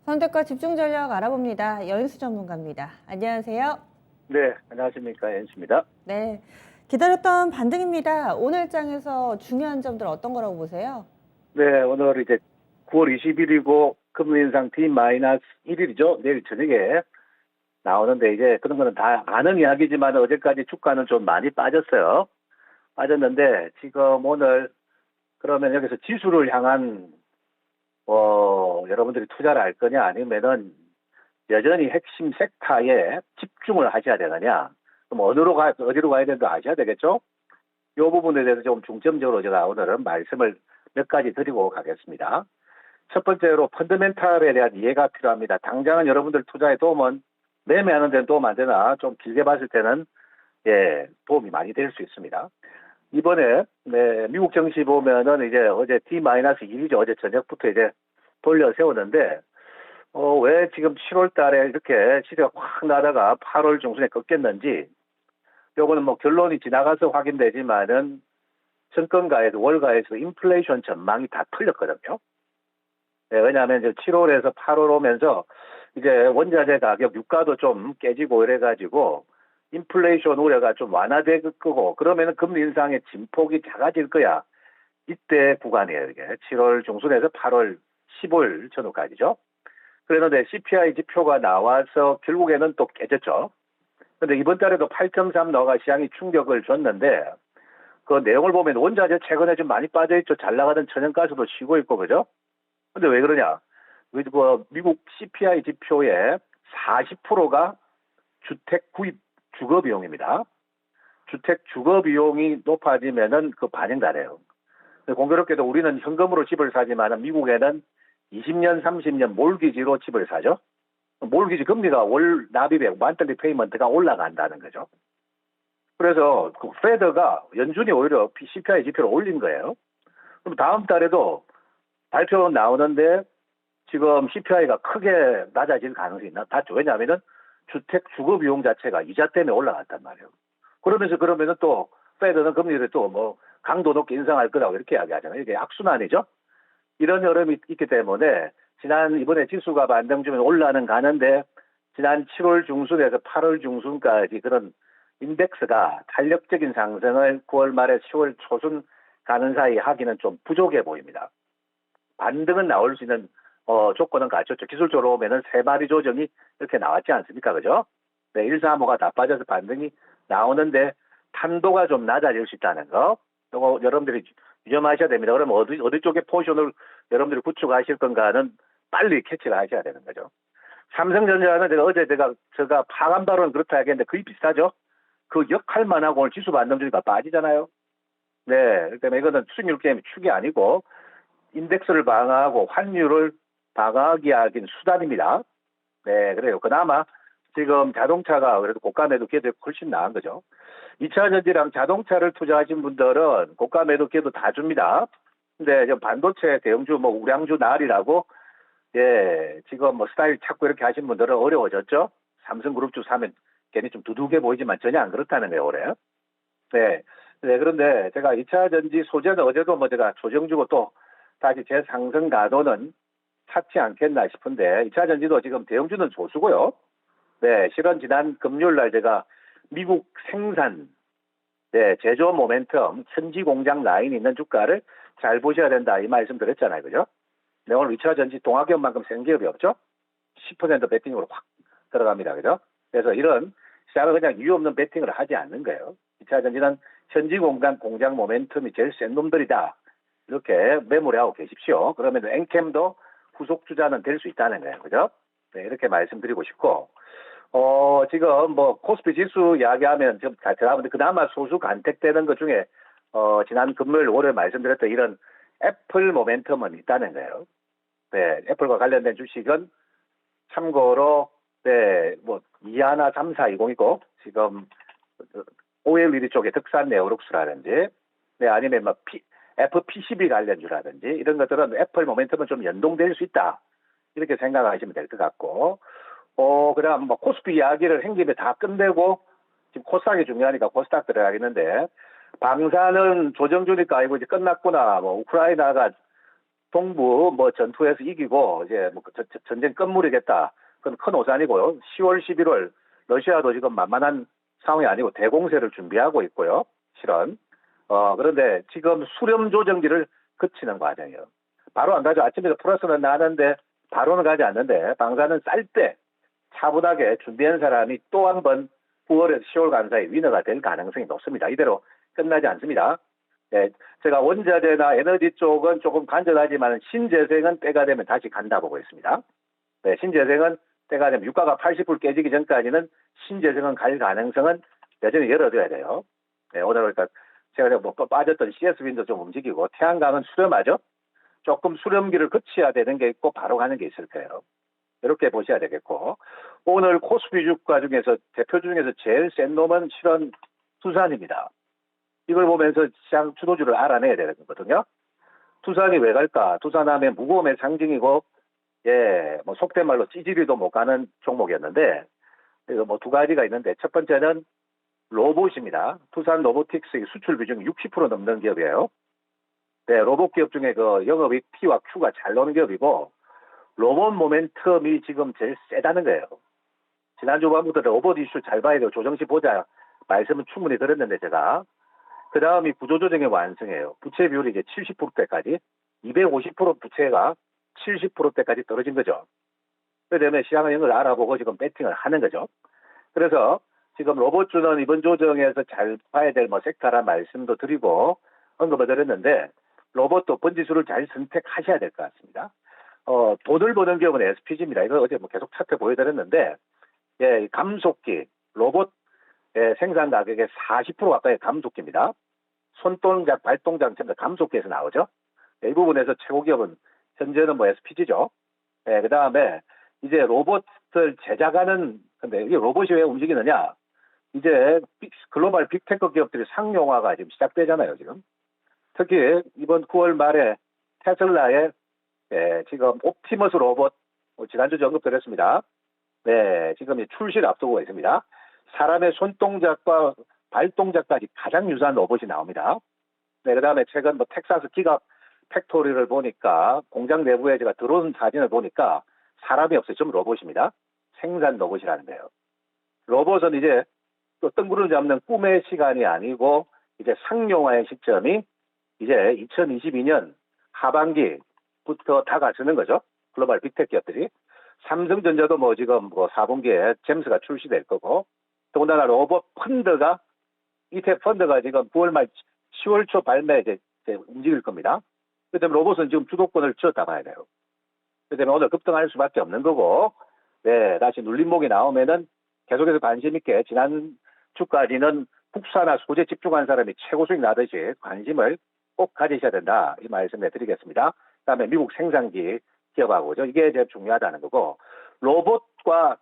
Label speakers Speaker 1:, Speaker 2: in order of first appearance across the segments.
Speaker 1: 선택과 집중 전략 알아봅니다. 여인수 전문가입니다. 안녕하세요.
Speaker 2: 네, 안녕하십니까. 엔수입니다.
Speaker 1: 네, 기다렸던 반등입니다. 오늘 장에서 중요한 점들 어떤 거라고 보세요?
Speaker 2: 네, 오늘 이제 9월 20일이고 금리 인상 D-1일이죠. 내일 저녁에 나오는데 이제 그런 거는 다 아는 이야기지만 어제까지 주가는 좀 많이 빠졌어요. 빠졌는데 지금 오늘 그러면 여기서 지수를 향한 여러분들이 투자를 할 거냐 아니면은 여전히 핵심 섹터에 집중을 하셔야 되느냐. 그럼 어디로 가야 되는지 아셔야 되겠죠? 이 부분에 대해서 좀 중점적으로 제가 오늘은 말씀을 몇 가지 드리고 가겠습니다. 첫 번째로 펀더멘탈에 대한 이해가 필요합니다. 당장은 여러분들 투자에 도움은 매매하는 데는 도움 안 되나 좀 길게 봤을 때는 도움이 많이 될 수 있습니다. 이번에 미국 증시 보면은 이제 어제 D-1이죠. 어제 저녁부터 이제 돌려 세우는데 왜 지금 7월 달에 이렇게 시세가 확 나다가 8월 중순에 꺾였는지 요거는 뭐 결론이 지나가서 확인되지만은 정권가에서 월가에서 인플레이션 전망이 다 틀렸거든요. 네, 왜냐하면 이제 7월에서 8월 오면서 이제 원자재 가격, 유가도 좀 깨지고 이래가지고 인플레이션 우려가 좀 완화될 거고 그러면은 금리 인상의 진폭이 작아질 거야. 이때 구간이에요. 이게 7월 중순에서 8월 15일 전후까지죠. 그랬는데 CPI 지표가 나와서 결국에는 또 깨졌죠. 근데 이번 달에도 8.3 넣어가 시장이 충격을 줬는데 그 내용을 보면 원자재 최근에 좀 많이 빠져있죠. 잘 나가던 천연가스도 쉬고 있고 그죠? 근데 왜 그러냐? 그 미국 CPI 지표의 40%가 주택 구입 주거 비용입니다. 주택 주거 비용이 높아지면은 그 반영다래요. 공교롭게도 우리는 현금으로 집을 사지만 미국에는 20년, 30년 몰기지로 집을 사죠. 몰기지 금리가 월 납입액, 만들리 페이먼트가 올라간다는 거죠. 그래서 그 페드가 연준이 오히려 CPI 지표를 올린 거예요. 그럼 다음 달에도 발표 나오는데 지금 CPI가 크게 낮아질 가능성이 낮죠. 왜냐하면은 주택 주거 비용 자체가 이자 때문에 올라갔단 말이에요. 그러면은 또 페드는 금리를 또 뭐 강도 높게 인상할 거라고 이렇게 이야기하잖아요. 이게 악순환이죠. 이런 흐름이 있기 때문에 이번에 지수가 반등 주면 올라는 가는데 지난 7월 중순에서 8월 중순까지 그런 인덱스가 탄력적인 상승을 9월 말에 10월 초순 가는 사이 하기는 좀 부족해 보입니다. 반등은 나올 수 있는 조건은 갖췄죠. 기술적으로 보면은 세 마리 조정이 이렇게 나왔지 않습니까? 그죠? 네, 1, 4, 5가 다 빠져서 반등이 나오는데 탄도가 좀 낮아질 수 있다는 거. 이거 여러분들이 유념하셔야 됩니다. 그러면 어디 쪽에 포지션을 여러분들이 구축하실 건가는 빨리 캐치를 하셔야 되는 거죠. 삼성전자는 제가 파간 발언 그렇다 하겠는데 거의 비슷하죠. 그 역할만 하고 오늘 지수 반등 주니까 빠지잖아요. 네, 그러니까 이거는 수익률 게임 축이 아니고 인덱스를 방어하고 환율을 방어하기 위한 수단입니다. 네, 그래요. 그나마 지금 자동차가 그래도 고가 매도 기회도 훨씬 나은 거죠. 2차 전지랑 자동차를 투자하신 분들은 고가 매도 기회도 다 줍니다. 근데 지금 반도체 대형주 뭐 우량주 날이라고 지금 뭐 스타일 찾고 이렇게 하신 분들은 어려워졌죠. 삼성그룹주 사면 괜히 좀 두둑해 보이지만 전혀 안 그렇다는 거예요, 올해. 네. 네, 그런데 제가 2차 전지 소재는 어제도 뭐 제가 조정 주고 또 다시 재상승 가도는 찾지 않겠나 싶은데 2차 전지도 지금 대형주는 조수고요. 네, 실은 지난 금요일 날 제가 미국 생산, 제조 모멘텀, 현지 공장 라인이 있는 주가를 잘 보셔야 된다 이 말씀 드렸잖아요. 그죠? 네, 오늘 2차 전지 동학연만큼 센 기업이 없죠? 10% 배팅으로 확 들어갑니다. 그죠? 그래서 이런 시장은 그냥 이유 없는 배팅을 하지 않는 거예요. 2차 전지는 현지 공장 모멘텀이 제일 센 놈들이다. 이렇게 매몰에 하고 계십시오. 그러면 엔캠도 후속 주자는 될 수 있다는 거예요. 그죠? 네, 이렇게 말씀드리고 싶고, 지금 뭐 코스피 지수 이야기하면 좀 다 들어가는데 그나마 소수 간택되는 것 중에 지난 금요일 월요일 말씀드렸던 이런 애플 모멘텀은 있다는 거예요. 네, 애플과 관련된 주식은 참고로 뭐 이하나 3420이고 지금 OLED 쪽에 득산 네오룩스라든지 아니면 뭐 애플 PCB 관련주라든지 이런 것들은 애플 모멘텀은 좀 연동될 수 있다. 이렇게 생각하시면 될 것 같고 그다음 뭐 코스피 이야기를 한 김에 다 끝내고 지금 코스닥이 중요하니까 코스닥 들어가겠는데 방사는 조정 주니까 이제 끝났구나. 뭐 우크라이나가 동부 뭐 전투에서 이기고 이제 뭐 전쟁 끝물이겠다. 그건 큰 오산이고요. 10월, 11월 러시아도 지금 만만한 상황이 아니고 대공세를 준비하고 있고요. 실은. 그런데 지금 수렴 조정기를 거치는 과정이에요. 바로 안 가죠. 아침에 플러스는 나는데 바로는 가지 않는데 방사는 쌀 때 차분하게 준비한 사람이 또 한 번 9월에서 10월 간 사이 위너가 될 가능성이 높습니다. 이대로 끝나지 않습니다. 네, 제가 원자재나 에너지 쪽은 조금 간절하지만 신재생은 때가 되면 다시 간다 보고 있습니다. 네, 신재생은 때가 되면 유가가 80불 깨지기 전까지는 신재생은 갈 가능성은 여전히 열어둬야 돼요. 네, 오늘 그러니까 제가 뭐 빠졌던 CS빈도 좀 움직이고 태양광은 수렴하죠. 조금 수렴기를 거쳐야 되는 게 있고 바로 가는 게 있을 거예요. 이렇게 보셔야 되겠고 오늘 코스피 주가 중에서 대표 중에서 제일 센 놈은 실은 두산입니다. 이걸 보면서 시장 주도주를 알아내야 되는 거거든요. 두산이 왜 갈까? 두산하면 무거움의 상징이고, 예, 뭐 속된 말로 찌질이도 못 가는 종목이었는데, 이거 뭐 두 가지가 있는데, 첫 번째는 로봇입니다. 두산 로보틱스 수출 비중이 60% 넘는 기업이에요. 네, 로봇 기업 중에 그 영업이익 P와 Q가 잘 나오는 기업이고, 로봇 모멘텀이 지금 제일 세다는 거예요. 지난주 밤부터 로봇 이슈 잘 봐야 돼요. 조정시 보자 말씀은 충분히 들었는데 제가. 그 다음이 구조조정의 완성이에요. 부채 비율이 이제 70%대까지, 250% 부채가 70%대까지 떨어진 거죠. 그렇기 때문에 시장은 이걸 알아보고 지금 배팅을 하는 거죠. 그래서 지금 로봇주는 이번 조정에서 잘 봐야 될 뭐 섹터란 말씀도 드리고 언급을 드렸는데 로봇도 번지수를 잘 선택하셔야 될 것 같습니다. 돈을 버는 기업은 SPG입니다. 이거 어제 뭐 계속 차트 보여드렸는데, 예, 감속기, 로봇 생산 가격의 40% 가까이 감속기입니다. 손동작, 발동작 전부 다 감속기에서 나오죠. 이 부분에서 최고 기업은 현재는 뭐 SPG죠. 그 다음에 이제 로봇을 제작하는, 근데 이게 로봇이 왜 움직이느냐? 이제 글로벌 빅테크 기업들이 상용화가 지금 시작되잖아요, 지금. 특히 이번 9월 말에 테슬라의 지금 옵티머스 로봇, 지난주 언급드렸습니다. 네, 지금 출시를 앞두고 있습니다. 사람의 손동작과 발동작까지 가장 유사한 로봇이 나옵니다. 네, 그 다음에 최근 뭐 텍사스 기갑 팩토리를 보니까 공장 내부에 제가 들어온 사진을 보니까 사람이 없어요. 좀 로봇입니다. 생산 로봇이라는 거예요. 로봇은 이제 또 뜬구름 잡는 꿈의 시간이 아니고 이제 상용화의 시점이 이제 2022년 하반기부터 다가서는 거죠. 글로벌 빅테크 기업들이. 삼성전자도 뭐 지금 뭐 4분기에 잼스가 출시될 거고 더군다나 로봇 펀드가 ETF 펀드가 지금 9월 말 10월 초 발매 이제 움직일 겁니다. 그렇기 때문에 로봇은 지금 주도권을 쥐었다 봐야 돼요. 그렇기 때문에 오늘 급등할 수밖에 없는 거고, 네, 다시 눌림목이 나오면은 계속해서 관심 있게 지난 주까지는 국산화 소재 집중한 사람이 최고 수익 나듯이 관심을 꼭 가지셔야 된다. 이 말씀을 드리겠습니다. 그다음에 미국 생산기 기업하고죠. 이게 제일 중요하다는 거고, 로봇과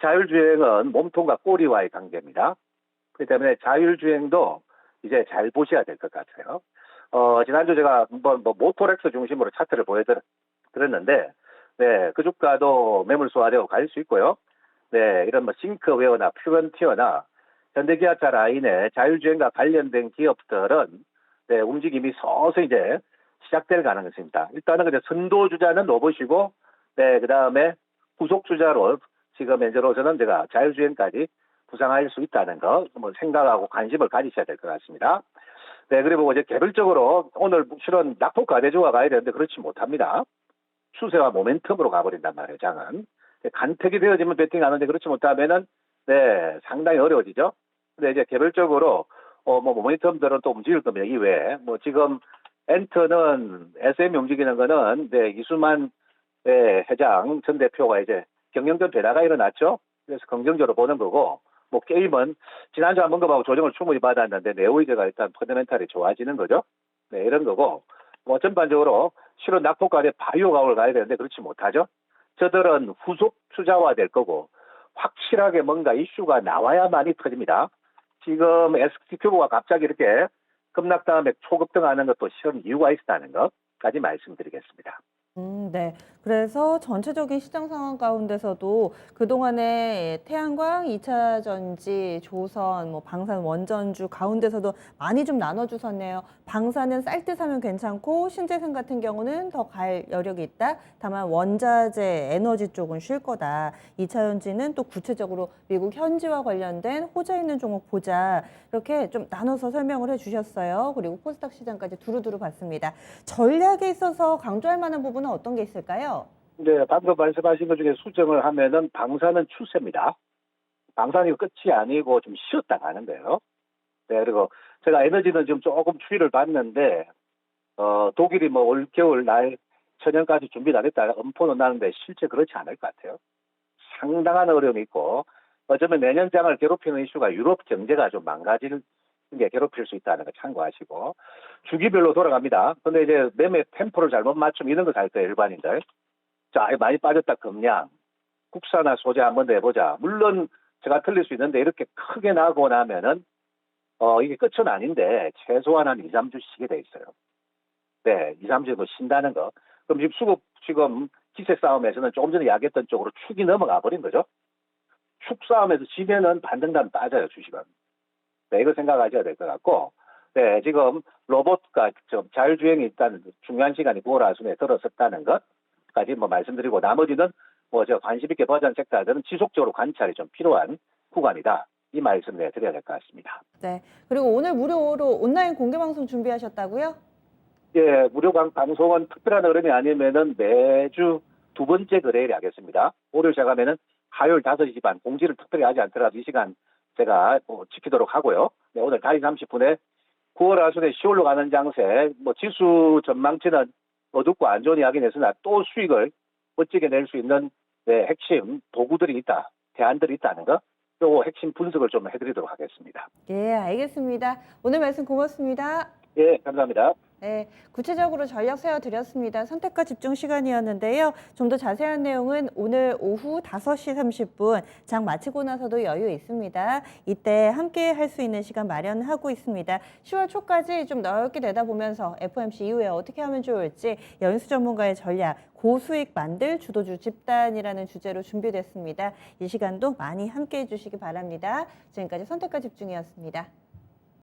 Speaker 2: 자율주행은 몸통과 꼬리와의 관계입니다. 그렇기 때문에 자율주행도 이제 잘 보셔야 될 것 같아요. 지난주 제가 한번 뭐 모토렉스 중심으로 차트를 보여드렸는데, 네, 그 주가도 매물 소화되고 갈 수 있고요. 네, 이런 뭐 싱크웨어나 퓨런티어나 현대기아차 라인의 자율주행과 관련된 기업들은 네, 움직임이 서서히 이제 시작될 가능성이 있습니다. 일단은 그냥 선도주자는 로봇이고, 네, 그 다음에 후속주자로 지금 현재로서는 제가 자율주행까지 구상할 수 있다는 거, 뭐 생각하고 관심을 가지셔야 될 것 같습니다. 네, 그리고 이제 개별적으로 오늘 실은 낙폭 과대주가 가야 되는데 그렇지 못합니다. 추세와 모멘텀으로 가버린단 말이에요, 장은. 간택이 되어지면 배팅하는데 그렇지 못하면은, 네, 상당히 어려워지죠. 근데 이제 개별적으로, 뭐 모멘텀들은 또 움직일 겁니다. 이외에. 뭐 지금 엔터는 SM이 움직이는 거는, 네, 이수만 회장 전 대표가 이제 경영전 변화가 일어났죠. 그래서 긍정적으로 보는 거고, 뭐 게임은 지난주 한번 거하고 조정을 충분히 받았는데 네오이즈가 일단 펀더멘탈이 좋아지는 거죠. 네, 이런 거고, 뭐 전반적으로 실은 낙폭과대 바이오 가옥을 가야 되는데 그렇지 못하죠. 저들은 후속 투자화 될 거고 확실하게 뭔가 이슈가 나와야만이 터집니다. 지금 ST큐브가 갑자기 이렇게 급락 다음에 초급등하는 것도 실은 이유가 있다는 것까지 말씀드리겠습니다.
Speaker 1: 네. 그래서 전체적인 시장 상황 가운데서도 그동안에 태양광, 2차 전지, 조선, 뭐 방산, 원전주 가운데서도 많이 좀 나눠주셨네요. 방산은 쌀 때 사면 괜찮고 신재생 같은 경우는 더 갈 여력이 있다. 다만 원자재, 에너지 쪽은 쉴 거다. 2차 전지는 또 구체적으로 미국 현지와 관련된 호재 있는 종목 보자. 이렇게 좀 나눠서 설명을 해주셨어요. 그리고 코스닥 시장까지 두루두루 봤습니다. 전략에 있어서 강조할 만한 부분은 어떤 게 있을까요?
Speaker 2: 네, 방금 말씀하신 것 중에 수정을 하면은 방사는 추세입니다. 방산이 끝이 아니고 좀 쉬었다 가는 거예요. 네, 그리고 제가 에너지는 지금 조금 추이를 봤는데, 독일이 뭐 올겨울 날 천연가스 준비를 안 했다 엄포는 나는데 실제 그렇지 않을 것 같아요. 상당한 어려움이 있고, 어쩌면 내년장을 괴롭히는 이슈가 유럽 경제가 좀 망가지는 게 괴롭힐 수 있다는 거 참고하시고, 주기별로 돌아갑니다. 근데 이제 매매 템포를 잘못 맞추면 이런 거 살 거예요, 일반인들. 자, 많이 빠졌다, 금량. 국산화 소재 한번 더 해보자. 물론 제가 틀릴 수 있는데 이렇게 크게 나고 나면은 이게 끝은 아닌데 최소한 한 2, 3주 쉬게 돼 있어요. 네, 2, 3주 정도 쉰다는 거. 그럼 지금 수급 지금 기세 싸움에서는 조금 전에 이야기했던 쪽으로 축이 넘어가 버린 거죠. 축 싸움에서 지면은 반등단 빠져요, 주식은. 네, 이거 생각하셔야 될 것 같고. 네, 지금 로봇과 좀 자율주행이 일단 중요한 시간이 9월 하순에 들어섰다는 것까지 뭐 말씀드리고 나머지는 뭐 저 관심 있게 버전 섹터들은 지속적으로 관찰이 좀 필요한 구간이다. 이 말씀을 드려야 될 것 같습니다.
Speaker 1: 네. 그리고 오늘 무료로 온라인 공개 방송 준비하셨다고요?
Speaker 2: 예, 무료 방송은 특별한 흐름이 아니면은 매주 두 번째 거래일에 하겠습니다. 월요일 시작하면은 화요일 5시 반 공지를 특별히 하지 않더라도 이 시간 제가 지키도록 하고요. 네, 오늘 5시 30분에 9월 하순에 10월로 가는 장세, 뭐 지수 전망치는 어둡고 안 좋은 이야기는 했으나 또 수익을 멋지게 낼 수 있는 네, 핵심 도구들이 있다, 대안들이 있다는 거, 요 핵심 분석을 좀 해드리도록 하겠습니다.
Speaker 1: 예, 알겠습니다. 오늘 말씀 고맙습니다.
Speaker 2: 예, 감사합니다.
Speaker 1: 네, 구체적으로 전략 세워드렸습니다. 선택과 집중 시간이었는데요. 좀 더 자세한 내용은 오늘 오후 5시 30분 장 마치고 나서도 여유 있습니다. 이때 함께 할 수 있는 시간 마련하고 있습니다. 10월 초까지 좀 넓게 내다보면서 FOMC 이후에 어떻게 하면 좋을지 연수 전문가의 전략, 고수익 만들 주도주 집단이라는 주제로 준비됐습니다. 이 시간도 많이 함께 해주시기 바랍니다. 지금까지 선택과 집중이었습니다.